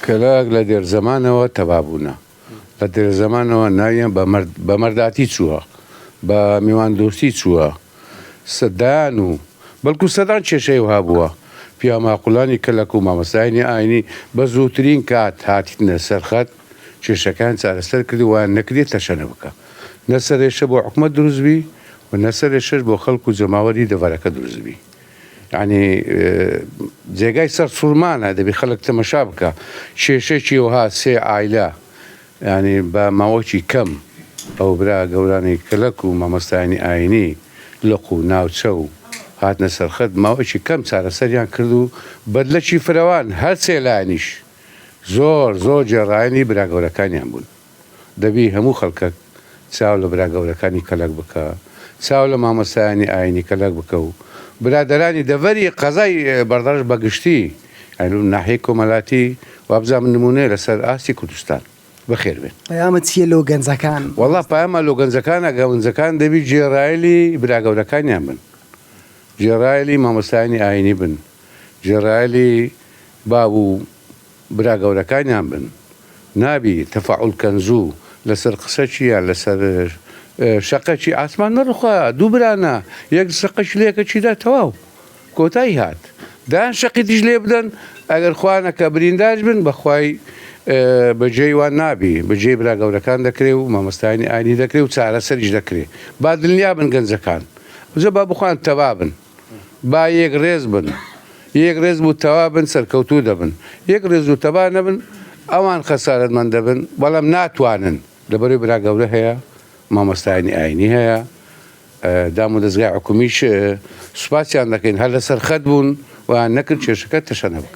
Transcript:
کەلاک لە دێر زەمانەوە تەوابوونە لە دێر زەمانەوە ناویان بە مەرداتی چووە بە میوان دۆستی چووە سەدان و بەڵکو سەدان کێشەی وها بووە پیاماقولانی کەلک و مامەسایانی ئاینی بە زووترین کات هاتیتنە سەرخەت کێشەکان چارەسەر کردی وان نەکرێت تەشەنە بکە نەسەرێشە بۆ حکومەت دروستبی و نەسەرێشەش بۆ خەڵک و جەماوەری دەڤەرەکە دروستبی یعنی جێگای سەر سوورمانە دەبی خەڵک تەمەشا بکە کێشێکی وها سێ ئایلە ینی بە ماوەکی کەم ئەو برا گەورانی کەلک و مامەستایانی ئاینی لق و ناوچە و هاتنە سەرخەت ماوەکی کەم چارەسەریان کرد و بەدلەکی فراوان هەر سێ لایەنیش زۆر جێڕایەنی براگەورەکانیان بوون دەبی هەموو خەڵکە چاو لە براگەورەکانی کەلک بکە چاو لە مامەستایانی ئاینی کەلک بکە و برادەرانی دەڤەری قەزای بەردەڕش بەگشتی ناحیەی کۆمەڵاتی وابزانم نمونەیە لەسەر ئاستی کوردستان بەخێر بێت پەیامە چییە لەو گەنجەکان وەڵا پایامە لەو گەنجەکانە گەونجەکان دەبی جێڕایەلی براگەورەکانیان بن جێڕایەلی مامۆستایانی ئاینی بن جێڕایەلی باب و براگەورەکانیان بن نابی تەفاعول کەنزوو لەسەر قسە چییە لەسەر شەقەکی ئاسمان نەڕخوا دوو برانە یەک شەقەش لێکە چیدا تەواو کۆتایی هات دایان شەقی دیش لێ بدەن ئەگەر خوانەکە برینداش بن بەخوای بەجێی وان نابی بەجێی براگەورەکان دەکرێ و مامۆستایانی ئاینی دەکرێ و چارەسەریش دەکرێ با دڵنیا بن گەنجەکان جە با بخوان تەوا بن با یەک ڕێز بن یەک ڕێز بوو تەوا بن سەرکەوتوو دەبن یەک ڕێز و تەوا نەبن ئەوان خەسارەتمەند دەبن بەڵام ناتوانن لەبەرەوەی براگەورە هەیە مامۆستایانی ئاینی هەیە دام و دەستگای حکومیش سوپاسیان دەکەین هەر لە سەرخەت بوون و نەکرد کێشەکە تەشەنە بکە